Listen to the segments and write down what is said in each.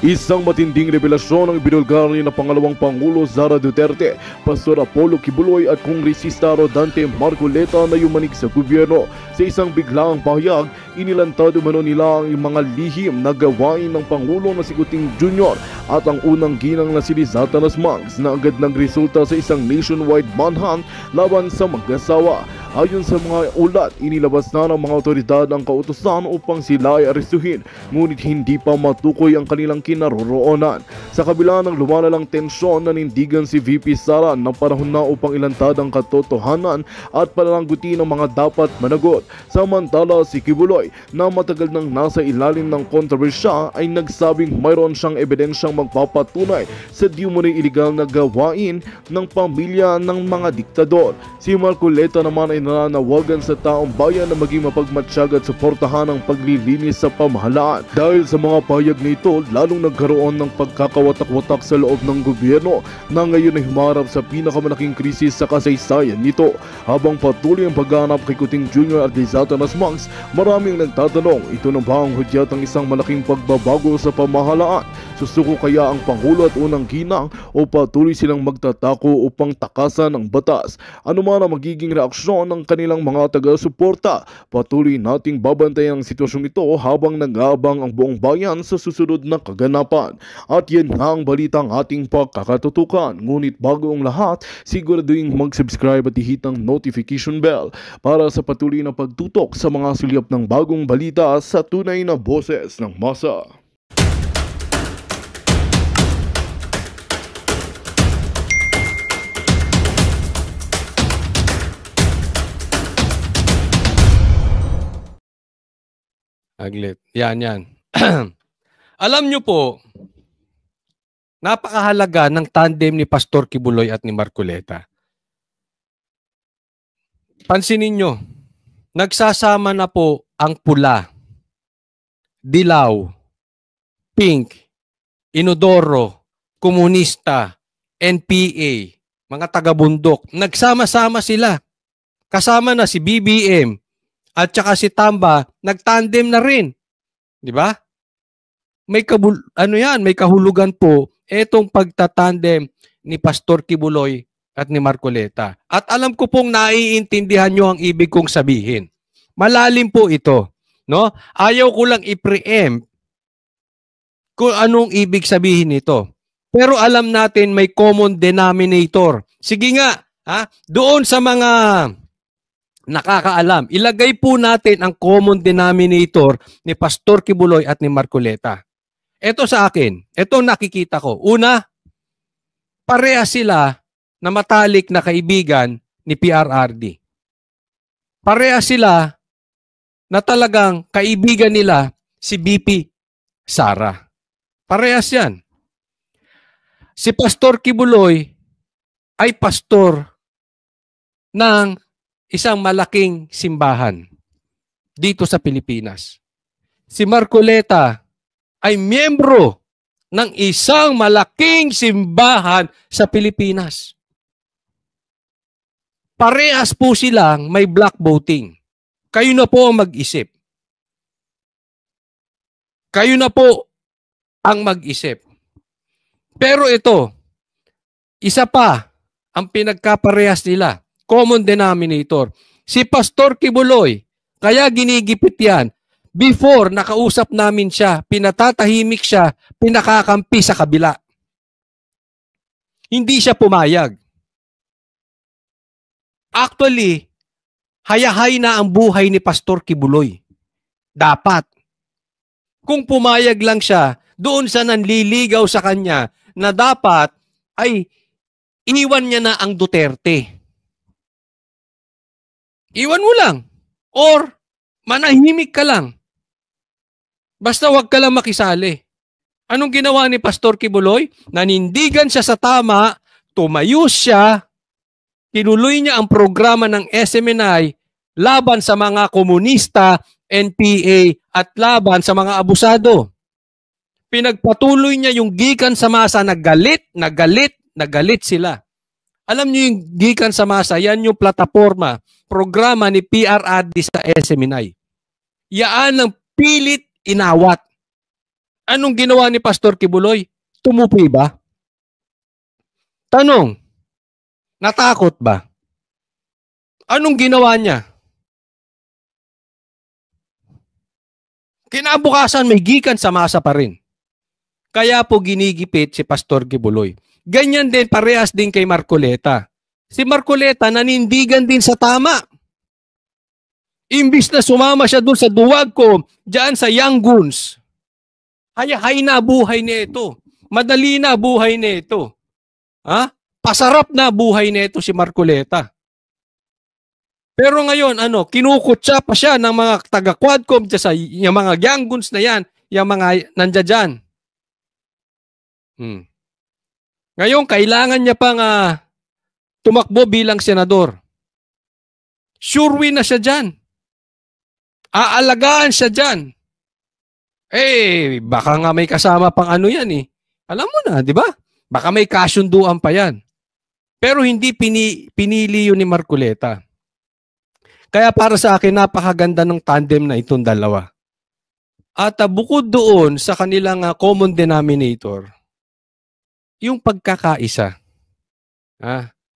Isang matinding revelasyon ang ibinulgar ni na pangalawang Pangulo Sara Duterte, Pastor Apollo Kibuloy at Kongresista Rodante Marcoleta na yumanig sa gobyerno. Sa isang biglaang pahayag, inilantad umano nila ang mga lihim na gawain ng Pangulo na si Kuting Jr. at ang unang ginang na si Lizata Nasmags na agad nagresulta sa isang nationwide manhunt laban sa mag-asawa. Ayon sa mga ulat, inilabas na ng mga otoridad ang kautusan upang sila ay arestuhin, ngunit hindi pa matukoy ang kanilang kinaroroonan. Sa kabila ng lumalalang tensyon, nanindigan si VP Sara na panahon na upang ilantad ang katotohanan at panananggutin ang mga dapat managot. Samantala si Kibuloy na matagal nang nasa ilalim ng kontrobersya ay nagsabing mayroon siyang ebidensyang magpapatunay sa di umano'y iligal na gawain ng pamilya ng mga diktador. Si Marcoleta naman ay nananawagan sa taong bayan na maging mapagmatsyag at suportahan ang paglilinis sa pamahalaan. Dahil sa mga pahayag nito, lalong nagkaroon ng pagkakawatak-watak sa loob ng gobyerno na ngayon ay humarap sa pinakamalaking krisis sa kasaysayan nito. Habang patuloy ang pagganap kay Kuting Jr. at Lizata Nasmags, maraming nagtatanong, ito na ba ang hudyat ng isang malaking pagbabago sa pamahalaan? Susuko kaya ang Pangulo at unang ginang o patuloy silang magtatako upang takasan ang batas? Ano man ang magiging reaksyon ng kanilang mga taga-suporta? Patuloy nating babantayan ang sitwasyong ito habang nag-aabang ang buong bayan sa susunod na kaganapan. At yan nga ang balitang ating pagkakatutukan. Ngunit bago ang lahat, siguraduhin mag-subscribe at ihit ang notification bell para sa patuloy na pagtutok sa mga sulyap ng bagong balita sa tunay na boses ng masa. Aglit. Yan. Alam nyo po, napakahalaga ng tandem ni Pastor Kibuloy at ni Marcoleta. Pansinin nyo, nagsasama na po ang pula, dilaw, pink, inodoro, komunista, NPA, mga taga-bundok. Nagsama-sama sila. Kasama na si BBM at saka si Tamba, nagtandem na rin. Di ba? May kahulugan po etong pagtatandem ni Pastor Kibuloy at ni Marcoleta. At alam ko pong naiintindihan nyo ang ibig kong sabihin. Malalim po ito. No? Ayaw ko lang i-preempt kung anong ibig sabihin nito. Pero alam natin may common denominator. Sige nga, doon sa mga nakakaalam, ilagay po natin ang common denominator ni Pastor Kibuloy at ni Marcoleta. Ito sa akin, ito nakikita ko. Una, pareha sila na matalik na kaibigan ni PRRD. Pareha sila na talagang kaibigan nila si BP Sara. Parehas yan. Si Pastor Kibuloy ay pastor ng isang malaking simbahan dito sa Pilipinas. Si Marcoleta ay miyembro ng isang malaking simbahan sa Pilipinas. Parehas po silang may black voting. Kayo na po ang mag-isip. Kayo na po ang mag-isip. Pero ito, isa pa ang pinagkaparehas nila. Common denominator. Si Pastor Kibuloy, kaya ginigipit yan. Before, nakausap namin siya, pinatatahimik siya, pinakakampi sa kabila. Hindi siya pumayag. Actually, hayahay na ang buhay ni Pastor Kibuloy. Dapat. Kung pumayag lang siya, doon sa nanliligaw sa kanya na dapat ay iniwan niya na ang Duterte. Iwan mo lang. Or manahimik ka lang. Basta wag ka lang makisali. Anong ginawa ni Pastor Kibuloy? Nanindigan siya sa tama, tumayo siya, tinuloy niya ang programa ng SMNI laban sa mga komunista, NPA at laban sa mga abusado. Pinagpatuloy niya yung gikan sa masa na galit sila. Alam niyo yung gikan sa masa, yan yung plataforma, programa ni PRRD sa SMNI. Yaan ang pilit inawat. Anong ginawa ni Pastor Kibuloy? Tumupi ba? Tanong, natakot ba? Anong ginawa niya? Kinabukasan may gikan sa masa pa rin. Kaya po ginigipit si Pastor Kibuloy. Ganyan din, parehas din kay Marcoleta. Si Marcoleta nanindigan din sa tama. Imbis na sumama siya dun sa duwag ko, dyan sa Young Guns. Hayahay na buhay nito. Madali na buhay nito. Ha? Pasarap na buhay nito si Marcoleta. Pero ngayon, kinukutsa pa siya ng mga taga-Quadcom, yung mga Young Guns na yan, yung mga nandiyan. Ngayon, kailangan niya pang tumakbo bilang senador. Sure win na siya dyan. Aalagaan siya dyan. Baka nga may kasama pang yan eh. Alam mo na, di ba? Baka may kasunduan pa yan. Pero hindi pinili yun ni Marcoleta. Kaya para sa akin, napakaganda ng tandem na itong dalawa. At bukod doon sa kanilang common denominator, yung pagkakaisa.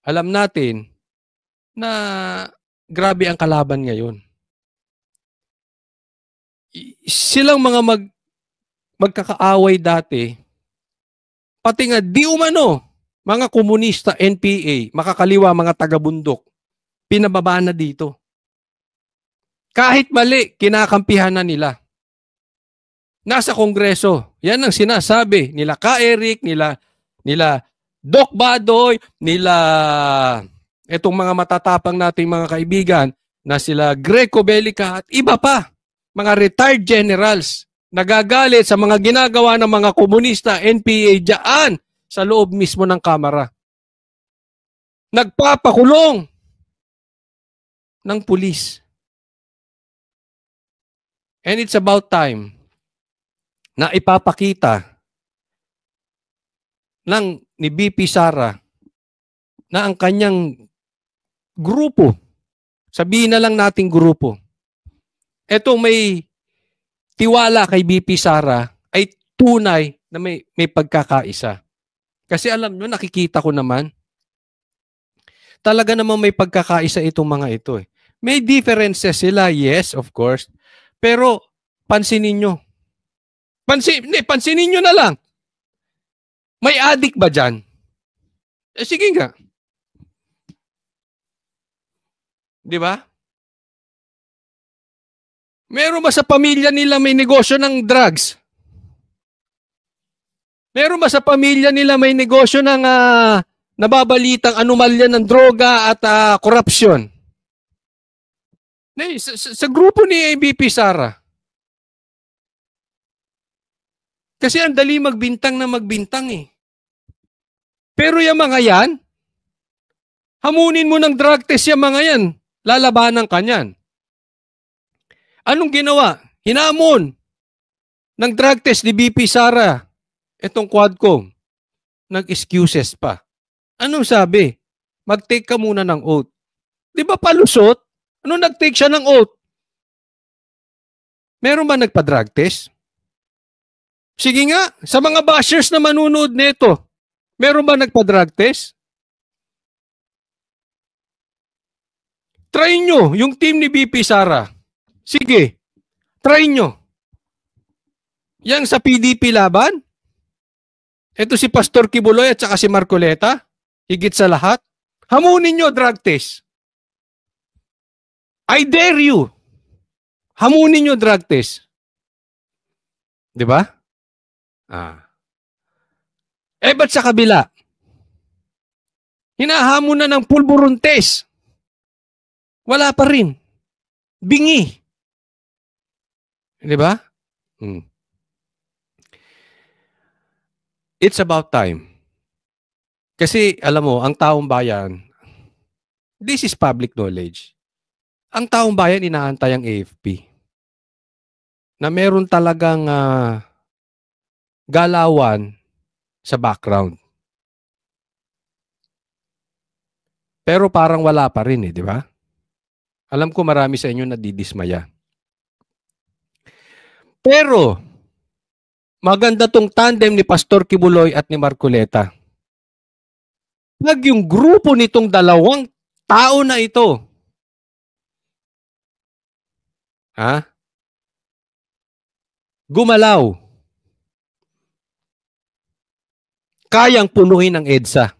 Alam natin na grabe ang kalaban ngayon. Silang mga magkakaaway dati, pati nga di umano, mga komunista, NPA, makakaliwa, mga taga-bundok, pinababa na dito. Kahit mali, kinakampihan na nila. Nasa Kongreso, yan ang sinasabi nila Ka Eric, nila Doc Badoy, nila itong mga matatapang nating mga kaibigan na sila Greco Bellica at iba pa, mga retired generals, nagagalit sa mga ginagawa ng mga komunista, NPA dyan sa loob mismo ng Kamara. Nagpapakulong ng pulis. And it's about time na ipapakita ni BP Sara na ang kanyang grupo, sabihin na lang nating grupo, eto may tiwala kay BP Sara ay tunay na may pagkakaisa. Kasi alam nyo, nakikita ko naman, talaga naman may pagkakaisa itong mga ito eh. May differences sila, yes, of course. Pero pansinin nyo. Pansinin nyo na lang. May adik ba dyan? Sige nga. Di ba? Meron ba sa pamilya nila may negosyo ng drugs? Meron ba sa pamilya nila may negosyo ng nababalitang anomalya ng droga at korupsyon? Sa grupo ni BP Sara. Kasi ang dali magbintang na magbintang eh. Pero yung mga yan, hamunin mo ng drug test yung mga yan. Lalabanan ka niyan. Anong ginawa? Hinamon ng drug test ni BP Sara. Itong Quadcom. Nag-excuses pa. Anong sabi? Mag-take ka muna ng oath. Di ba palusot? Ano nag-take siya ng oath? Meron ba nagpa-drug test? Sige nga, sa mga bashers na manunood nito, meron ba nagpa-drug test? Try nyo, yung team ni BP Sara. Sige, try nyo. Yang sa PDP laban, ito si Pastor Kibuloy at saka si Marcoleta, higit sa lahat, hamunin nyo drug test. I dare you. Hamunin nyo drug test. Di ba? Ba't sa kabila? Hinahamon na ng pulburon test. Wala pa rin. Bingi. Di ba? It's about time. Kasi, alam mo, ang taong bayan, this is public knowledge. Ang taong bayan, inaantay ang AFP. Na meron talagang galawan sa background. Pero parang wala pa rin di ba? Alam ko marami sa inyo nadidismaya. Pero, maganda tong tandem ni Pastor Kibuloy at ni Marcoleta. Pag yung grupo nitong dalawang tao na ito, gumalaw, kayang punuin ang EDSA.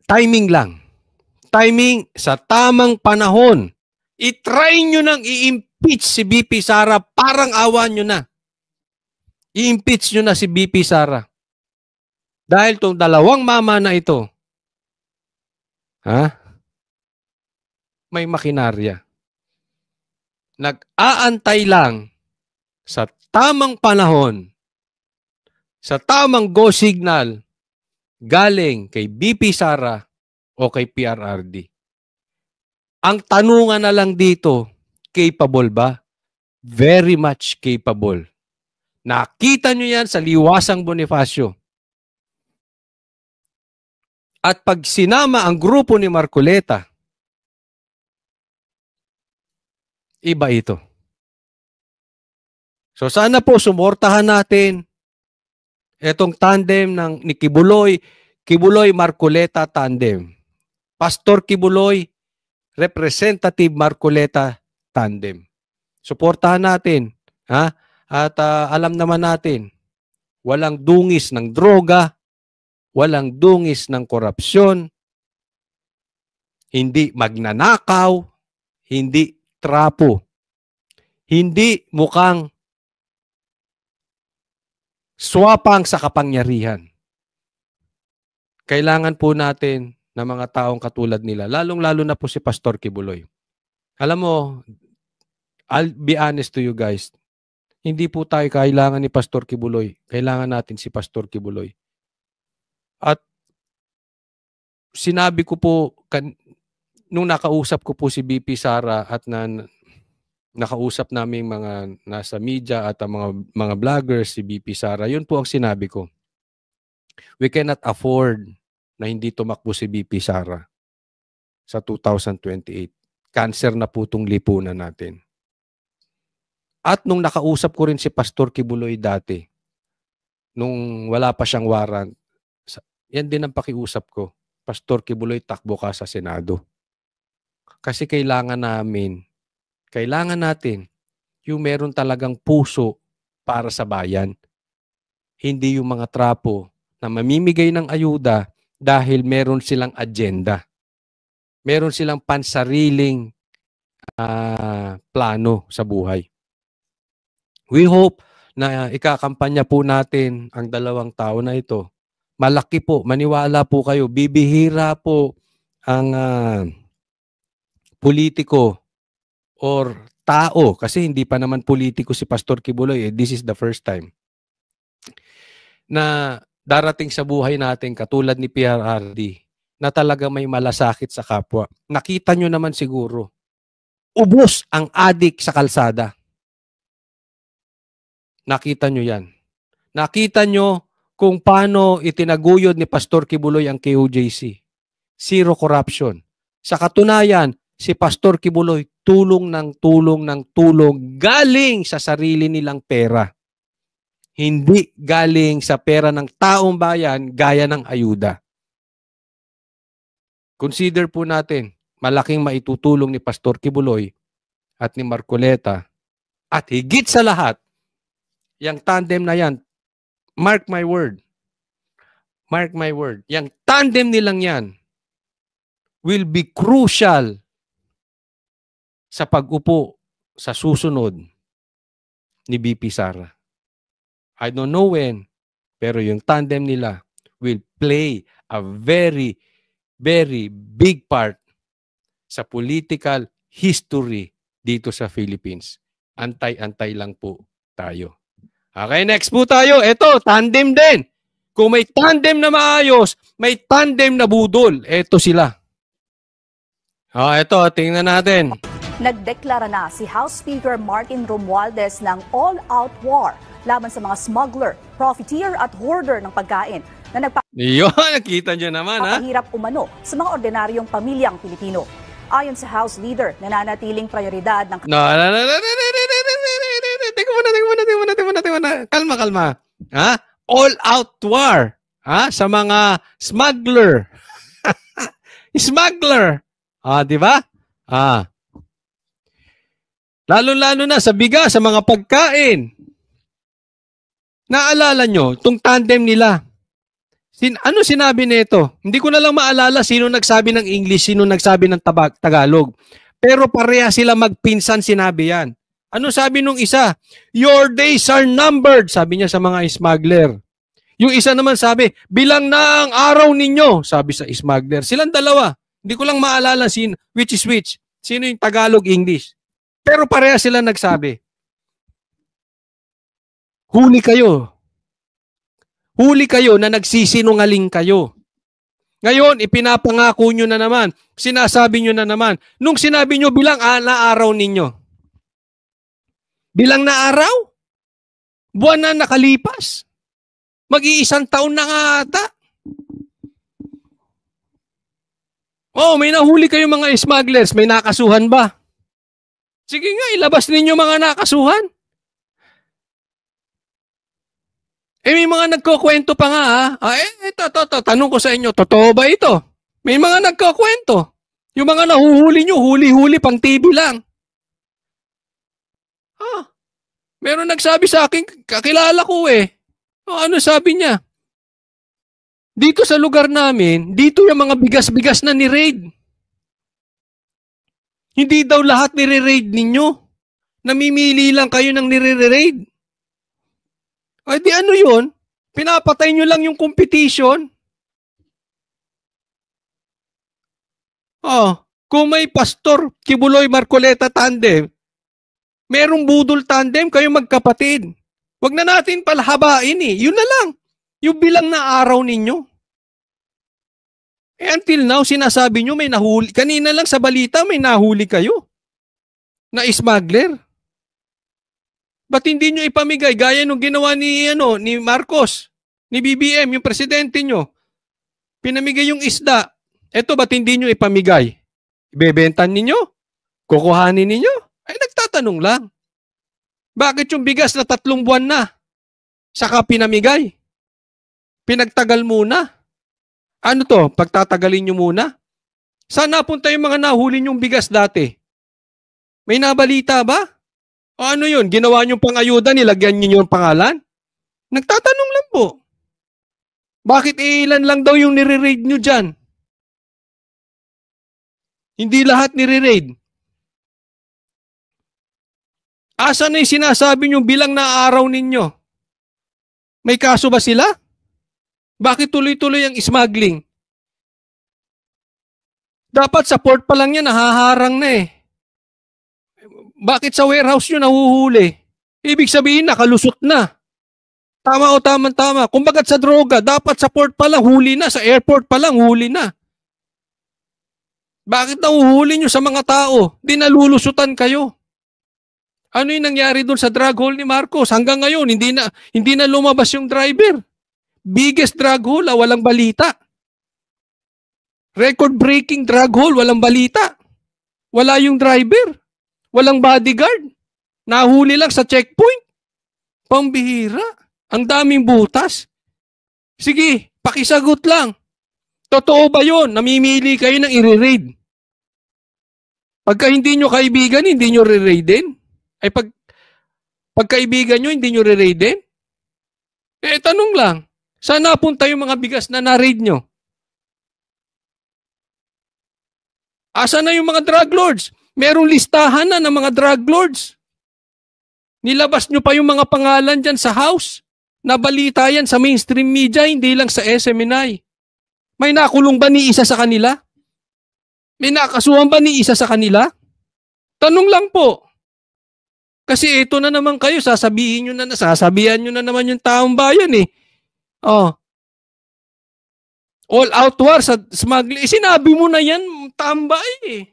Timing lang. Timing sa tamang panahon. I-try nyo nang i-impeach si BP Sara, parang awa nyo na. I-impeach nyo na si BP Sara. Dahil tong dalawang mama na ito, may makinarya. Nag-aantay lang sa tamang panahon, sa tamang go signal, galing kay BP Sara o kay PRRD. Ang tanungan na lang dito, capable ba? Very much capable. Nakita nyo yan sa Liwasang Bonifacio. At pag sinama ang grupo ni Marcoleta, iba ito. So sana po sumortahan natin itong tandem ni Kibuloy Marcoleta tandem. Pastor Kibuloy, Representative Marcoleta tandem. Suportahan natin, At alam naman natin, walang dungis ng droga, walang dungis ng korupsyon, hindi magnanakaw, hindi trapo, hindi mukhang swapang sa kapangyarihan. Kailangan po natin ng mga taong katulad nila, lalong-lalo na po si Pastor Kibuloy. Alam mo, I'll be honest to you guys, hindi po tayo kailangan ni Pastor Kibuloy. Kailangan natin si Pastor Kibuloy. At sinabi ko po, nung nakausap ko po si BP Sara at nakausap namin mga nasa media at ang mga vloggers, si BP Sara, yun po ang sinabi ko. We cannot afford na hindi tumakbo si BP Sara sa 2028. Cancer na po itong lipunan natin. At nung nakausap ko rin si Pastor Kibuloy dati, nung wala pa siyang warrant, yan din ang pakiusap ko. Pastor Kibuloy, takbo ka sa Senado. Kasi kailangan natin yung meron talagang puso para sa bayan. Hindi yung mga trapo na mamimigay ng ayuda dahil meron silang agenda. Meron silang pansariling plano sa buhay. We hope na ikakampanya po natin ang dalawang tao na ito. Malaki po, maniwala po kayo, bibihira po ang politiko or tao, kasi hindi pa naman politiko si Pastor Kibuloy, this is the first time, na darating sa buhay natin katulad ni PRRD, na talaga may malasakit sa kapwa. Nakita nyo naman siguro, ubos ang adik sa kalsada. Nakita nyo yan. Nakita nyo kung paano itinaguyod ni Pastor Kibuloy ang KOJC. Zero corruption. Sa katunayan, si Pastor Kibuloy tulong galing sa sarili nilang pera. Hindi galing sa pera ng taong bayan gaya ng ayuda. Consider po natin, malaking maitutulong ni Pastor Kibuloy at ni Marcoleta at higit sa lahat, yung tandem na yan, mark my word, yung tandem nilang yan will be crucial sa pag-upo sa susunod ni BP Sara. I don't know when, pero yung tandem nila will play a very, very big part sa political history dito sa Philippines. Antay-antay lang po tayo. Okay, next po tayo. Ito, tandem din. Kung may tandem na maayos, may tandem na budol. Ito sila. Ito, tingnan natin. Nagdeklara na si House Speaker Martin Romualdez ng all-out war laban sa mga smuggler, profiteer at hoarder ng pagkain na nakita nyo naman, nagpapahirap umano sa mga ordinaryong pamilyang Pilipino. Ayon sa House Leader, nananatiling prioridad ng Kalma, kalma. Ha? All out war. Ha? Sa mga smuggler. Smuggler. Di ba? Lalo-lalo na sa bigas, sa mga pagkain. Naalala nyo, itong tandem nila. Ano sinabi nito? Hindi ko na lang maalala sino nagsabi ng English, sino nagsabi ng Tagalog. Pero pareha sila magpinsan sinabi yan. Ano sabi nung isa? Your days are numbered, sabi niya sa mga smuggler. Yung isa naman sabi, bilang na ang araw ninyo, sabi sa smuggler. Silang dalawa. Hindi ko lang maalala which is which. Sino yung Tagalog, English. Pero pareha sila nagsabi. Huli kayo. Huli kayo na nagsisinungaling kayo. Ngayon, ipinapangako nyo na naman. Sinasabi nyo na naman. Nung sinabi nyo bilang na araw ninyo. Bilang na araw? Buwan na nakalipas. Mag-iisang taon na nga ata. May nahuli kayo mga smugglers. May nakasuhan ba? Sige nga, ilabas ninyo mga nakasuhan. May mga nagkukwento pa nga tanong ko sa inyo, totoo ba ito? May mga nagkukwento. Yung mga nahuhuli nyo, huli-huli pang TV lang. Meron nagsabi sa akin, kakilala ko ano sabi niya? Dito sa lugar namin, dito yung mga bigas-bigas na ni-raid. Hindi daw lahat nire-raid ninyo. Namimili lang kayo ng nire-raid. Ay di ano yun? Pinapatay nyo lang yung competition. Kung may Pastor Kibuloy Marcoleta tandem, merong budol tandem, kayo magkapatid. Wag na natin palahabain Yun na lang. Yung bilang na araw ninyo. Until now, sinasabi nyo may nahuli. Kanina lang sa balita, may nahuli kayo. Na smuggler. Ba't hindi nyo ipamigay? Gaya nung ginawa ni Marcos, ni BBM, yung presidente nyo. Pinamigay yung isda. Eto, ba't hindi nyo ipamigay? Ibebentan ninyo? Kukuhanin ninyo? Ay, nagtatanong lang. Bakit yung bigas na 3 buwan na? Saka pinamigay? Pinagtagal muna? Ano to? Pagtatagalin nyo muna? Saan napunta yung mga nahuli nyong bigas dati? May nabalita ba? O ano yun? Ginawa nyo pang ayuda, nilagyan nyo yung pangalan? Nagtatanong lang po. Bakit ilan lang daw yung nire-raid nyo dyan? Hindi lahat nire-raid. Asa na yung sinasabi nyo bilang na araw ninyo? May kaso ba sila? Bakit tuloy-tuloy ang smuggling? Dapat sa port pa lang yan, nahaharang na Bakit sa warehouse nyo nahuhuli? Ibig sabihin, nakalusot na. Tama o tama-tama. Kung bagat sa droga, dapat sa port pa lang huli na, sa airport pa lang huli na. Bakit nahuhuli nyo sa mga tao? Di nalulusutan kayo. Ano yung nangyari doon sa drug hole ni Marcos? Hanggang ngayon, hindi na lumabas yung driver. Biggest drug hole, walang balita. Record-breaking drug hole, walang balita. Wala yung driver. Walang bodyguard. Nahuli lang sa checkpoint. Pambihira. Ang daming butas. Sige, pakisagot lang. Totoo ba yun? Namimili kayo ng i-raid. Pagka hindi nyo kaibigan, hindi nyo re-raidin? Ay pagkaibigan nyo, hindi nyo re-raidin? Tanong lang. Saan napunta yung mga bigas na na-raid nyo? Asa na yung mga drug lords? Merong listahan na ng mga drug lords. Nilabas nyo pa yung mga pangalan dyan sa house. Nabalita yan sa mainstream media, hindi lang sa SMNI. May nakulong ba ni isa sa kanila? May nakasuhan ba ni isa sa kanila? Tanong lang po. Kasi ito na naman kayo, sasabihan nyo na naman yung taong bayan All out war sa smuggling. Sinabi mo na yan, tambay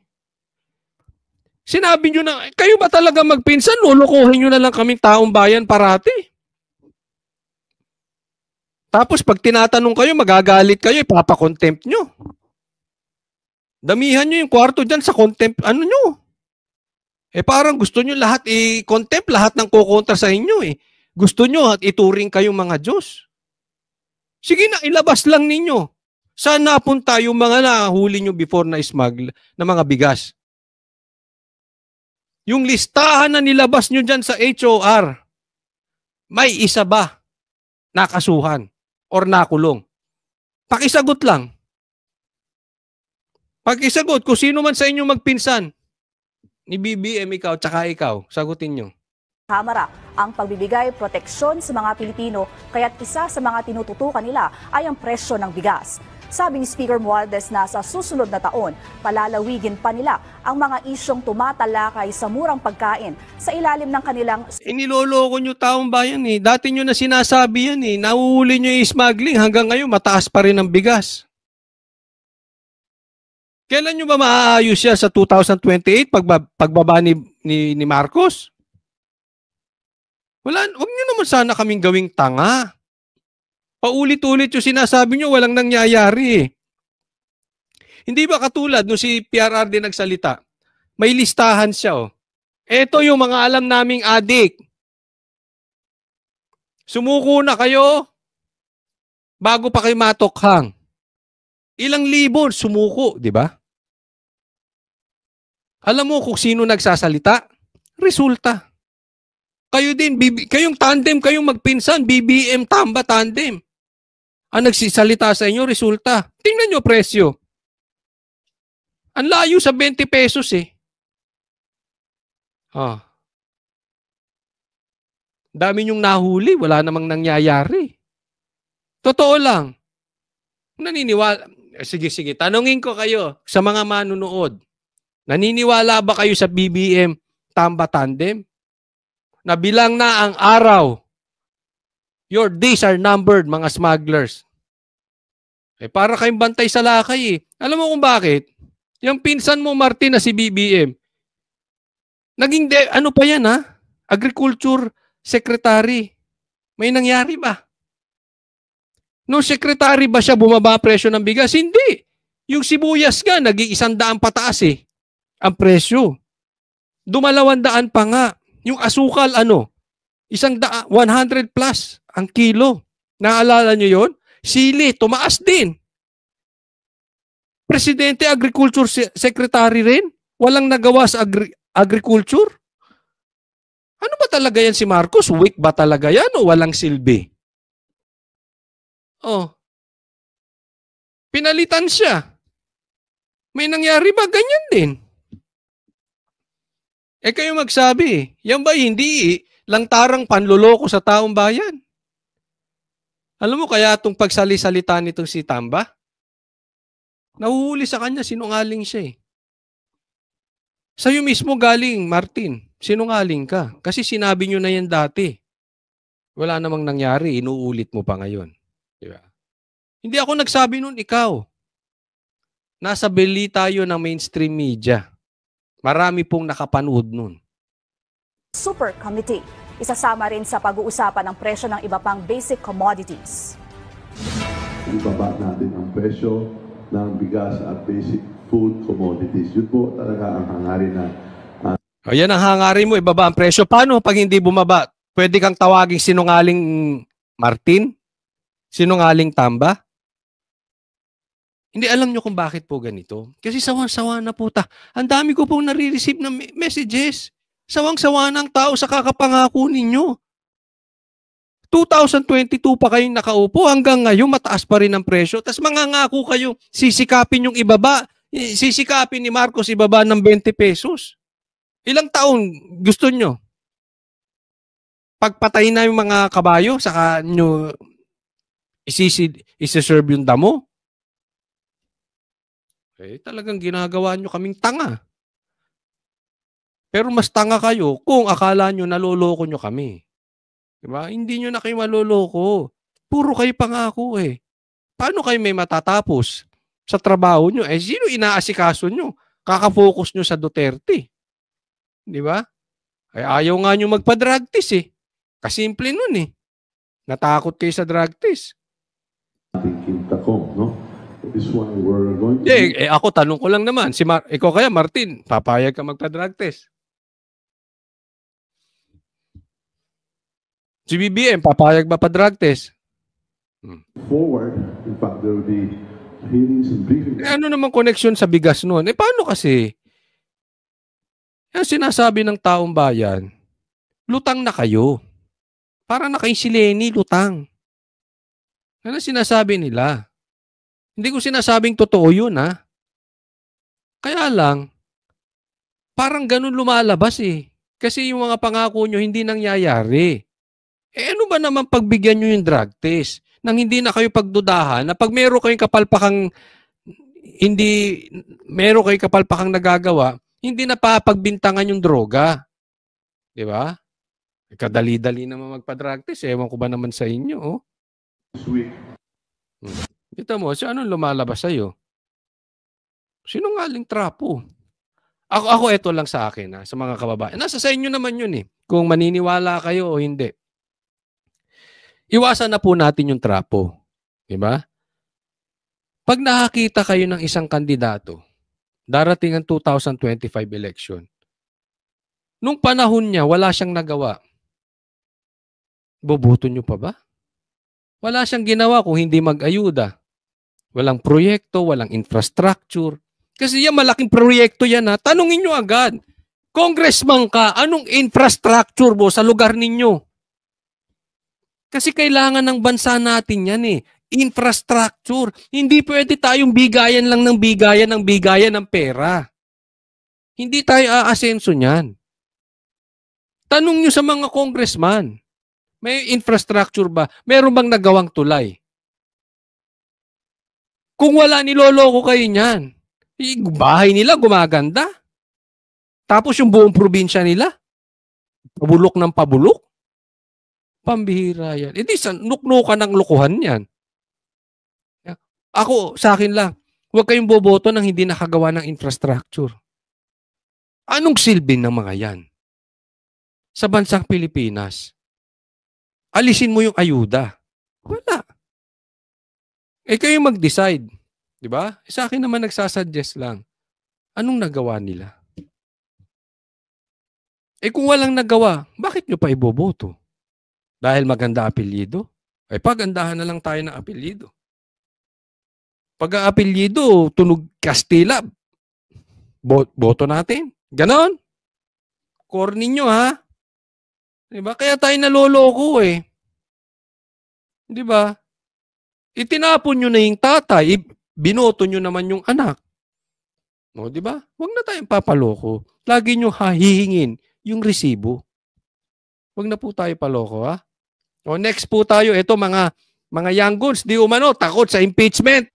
Sinabi nyo na, kayo ba talaga magpinsan? Lulukuhin nyo na lang kaming taong bayan parati. Tapos pag tinatanong kayo, magagalit kayo, ipapakontempt nyo. Damihan nyo yung kwarto dyan sa contempt, nyo. Parang gusto nyo lahat i-contempt, lahat ng kukontra sa inyo eh. Gusto nyo at ituring kayong mga Diyos. Sige na, ilabas lang ninyo. Saan napunta yung mga nahuli nyo before na smuggle na mga bigas? Yung listahan na nilabas nyo dyan sa HOR, may isa ba nakasuhan or nakulong? Pakisagot lang. Pakisagot kung sino man sa inyo magpinsan. Ni BBM ikaw, tsaka ikaw. Sagutin nyo. Kamara ang pagbibigay proteksyon sa mga Pilipino kaya't isa sa mga tinututukan nila ay ang presyo ng bigas. Sabi ni Speaker Romualdez na sa susunod na taon, palalawigin pa nila ang mga isyong tumatalakay sa murang pagkain sa ilalim ng kanilang... Niloloko nyo taong bayan eh. Dati nyo na sinasabi yan eh. Nahuhuli nyo yung smuggling. Hanggang ngayon, mataas pa rin ang bigas. Kailan nyo ba maaayos siya sa 2028 pagbaba ni Marcos? Wag nyo naman sana kaming gawing tanga. Paulit-ulit yung sinasabi nyo, walang nangyayari eh. Hindi ba katulad nung si PRRD nagsalita? May listahan siya oh. Ito yung mga alam naming adik. Sumuko na kayo bago pa kayo matokhang. Ilang libo sumuko, di ba? Alam mo kung sino nagsasalita? Resulta. Kayo din, kayong tandem, kayong magpinsan, BBM, Tamba, tandem. Ang nagsisalita sa inyo, resulta. Tingnan nyo presyo. Ang layo sa 20 pesos eh. Dami nyong nahuli, wala namang nangyayari. Totoo lang. Naniniwala. Sige, tanungin ko kayo sa mga manunood. Naniniwala ba kayo sa BBM, Tamba, tandem? Nabilang na ang araw. Your days are numbered, mga smugglers. Para kayong bantay sa lakay eh. Alam mo kung bakit? Yung pinsan mo, Martin, na si BBM, naging, ano pa yan ha? Agriculture Secretary. May nangyari ba? No secretary ba siya bumaba presyo ng bigas? Hindi. Yung sibuyas nga, naging 100 pataas eh. Ang presyo. 200 pa nga. Yung asukal, 100 plus ang kilo. Naalala nyo yon? Sili, tumaas din. Presidente, Agriculture Secretary rin? Walang nagawa sa agriculture? Ano ba talaga yan si Marcos? Weak ba talaga yan o walang silbi? Pinalitan siya. May nangyari ba? Ganyan din. Kayo magsabi, yan ba hindi langtarang panloloko sa taong bayan? Alam mo kaya itong pagsalisalita nitong si Tamba? Nahuhuli sa kanya, sinungaling siya eh. Sa'yo mismo galing, Martin, sinungaling ka. Kasi sinabi nyo na yan dati. Wala namang nangyari, inuulit mo pa ngayon. Diba? Hindi ako nagsabi nun, ikaw. Nasa beli tayo ng mainstream media. Marami pong nakapanood nun. Super Committee. Isasama rin sa pag-uusapan ng presyo ng iba pang basic commodities. Ibaba natin ang presyo ng bigas at basic food commodities. Yun po talaga ang hangarin na... Ayan ang hangarin mo, ibaba ang presyo. Paano pag hindi bumaba? Pwede kang tawaging sinungaling Martin? Sinungaling Tamba? Hindi alam nyo kung bakit po ganito. Kasi sawang-sawa na po ta. Ang dami ko pong nare-receive ng messages. Sawang-sawa ng tao sa kakapangako ninyo. 2022 pa kayong nakaupo, hanggang ngayon mataas pa rin ang presyo. Tapos mangangako kayo, sisikapin yung ibaba. Sisikapin ni Marcos ibaba ng 20 pesos. Ilang taon gusto nyo? Pagpatay na yung mga kabayo, saka nyo isi-serve yung damo? Talagang ginagawa nyo kaming tanga. Pero mas tanga kayo kung akala nyo naloloko nyo kami. Diba? Hindi nyo na kayo maloloko. Puro kayo pangako eh. Paano kayo may matatapos sa trabaho nyo? Sino inaasikaso nyo? Kakafocus nyo sa Duterte. Diba? Ayaw nga nyo magpa-drug test eh. Kasimple nun eh. Natakot kayo sa drug test. no? This one we're going to... Ako, tanong ko lang naman. Ikaw kaya, Martin, papayag ka magpa-drug test? Si BBM, papayag ba pa drug test? Forward, in fact, there will be hearings and briefings. Ano naman connection sa bigas noon? Paano kasi? Yung sinasabi ng taong bayan, lutang na kayo. Para na kay si Lenny, lutang. Ano sinasabi nila? Hindi ko sinasabing totoo yun, ha? Kaya lang, parang ganun lumalabas eh. Kasi yung mga pangako nyo hindi nangyayari. Ano ba naman pagbigyan nyo yung drug test? Nang hindi na kayo pagdudahan, na pag meron kayong kapalpakang nagagawa, hindi na papagbintangan yung droga. Di ba? Kadali-dali naman magpa-drug test. Ewan ko ba naman sa inyo, oh? Sweet. Kita mo, anong lumalabas sa'yo? Sinungaling trapo. Ako ito lang sa akin, ha, sa mga kababayan. Nasa sa inyo naman yun eh. Kung maniniwala kayo o hindi. Iwasan na po natin yung trapo. Diba? Pag nakakita kayo ng isang kandidato, darating ang 2025 election, nung panahon niya, wala siyang nagawa. Boboto nyo pa ba? Wala siyang ginawa kung hindi mag-ayuda. Walang proyekto, walang infrastructure. Kasi yan, malaking proyekto yan, ha. Tanungin nyo agad. Congressman ka, anong infrastructure mo sa lugar ninyo? Kasi kailangan ng bansa natin yan eh. Infrastructure. Hindi pwede tayong bigayan lang ng bigayan ng pera. Hindi tayo aasenso niyan. Tanong nyo sa mga congressman. May infrastructure ba? Meron bang nagawang tulay? Kung wala, niloloko kayo niyan. Bahay nila gumaganda. Tapos yung buong probinsya nila, pabulok ng pabulok. Pambihira yan. Hindi, nuknukan ng lukuhan yan. Ako, sa akin lang, huwag kayong boboto nang hindi nakagawa ng infrastructure. Anong silbi ng mga yan? Sa bansang Pilipinas, alisin mo yung ayuda. Wala. Kayo mag-decide. Diba? Sa akin naman nagsasuggest lang. Anong nagawa nila? Kung walang nagawa, bakit nyo pa iboboto? Dahil maganda apelyido? Pagandahan na lang tayo ng apelyido. Pag ang apelyido, tunog Kastila, boto natin. Ganon. Core ninyo, ha? Diba? Kaya tayo naloloko eh. Diba? Itinapon nyo na yung tatay, binoto nyo naman yung anak. O, diba? Huwag na tayong papaloko. Lagi nyo hihingin yung resibo. Huwag na po tayo paloko, ha? O, next po tayo. Ito, mga young guns, di umano, takot sa impeachment.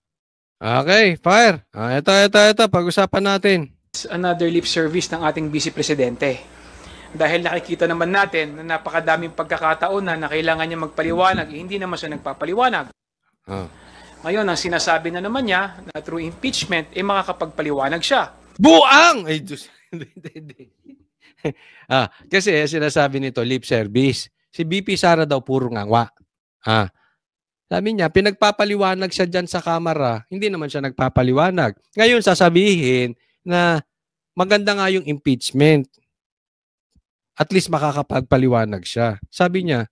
Okay, fire. Ito. Pag-usapan natin. Another lip service ng ating Vice Presidente. Dahil nakikita naman natin na napakadaming pagkakataon na kailangan niya magpaliwanag, hindi naman siya nagpapaliwanag. Ngayon, ang sinasabi na naman niya na through impeachment, makakapagpaliwanag siya. Buang! Ay, Diyos. Hindi. Kasi sinasabi nito, lip service. Si BP Sara daw puro ngangwa. Sabi niya, pinagpapaliwanag siya dyan sa kamera. Hindi naman siya nagpapaliwanag. Ngayon, sasabihin na maganda nga yung impeachment. At least makakapagpaliwanag siya. Sabi niya,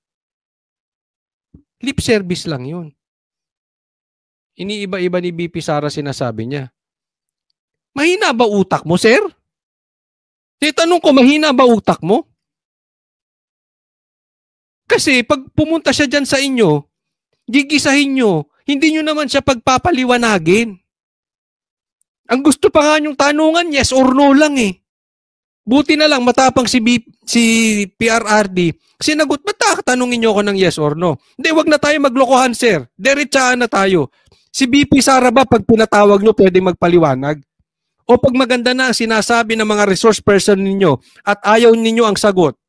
lip service lang yun. Iniiba-iba ni BP Sara sinasabi niya. Mahina ba utak mo, sir? Tanong ko, mahina ba utak mo? Kasi pag pumunta siya dyan sa inyo, gigisahin nyo, hindi nyo naman siya pagpapaliwanagin. Ang gusto pa nga nyong tanungan, yes or no lang eh. Buti na lang, matapang si PRRD. Sinagot, ba't tanungin nyo ako ng yes or no? Hindi, wag na tayo maglokohan, sir. Diretsaan na tayo. Si BP Sara ba, pag pinatawag nyo, pwedeng magpaliwanag? O pag maganda na ang sinasabi ng mga resource person ninyo at ayaw ninyo ang sagot,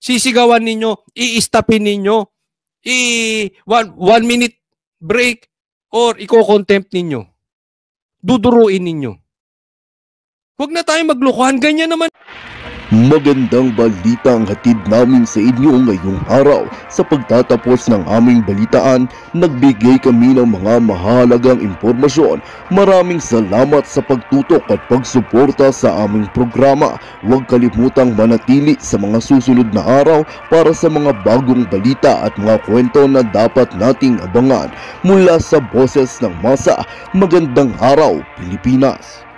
sisigawan ninyo, i-stopin ninyo, one minute break, or i-contempt ninyo. Duduruin ninyo. Huwag na tayo maglokohan. Ganyan naman. Magandang balita ang hatid namin sa inyo ngayong araw. Sa pagtatapos ng aming balitaan, nagbigay kami ng mga mahalagang impormasyon. Maraming salamat sa pagtutok at pagsuporta sa aming programa. Huwag kalimutang manatili sa mga susunod na araw para sa mga bagong balita at mga kwento na dapat nating abangan. Mula sa Boses ng Masa, magandang araw Pilipinas!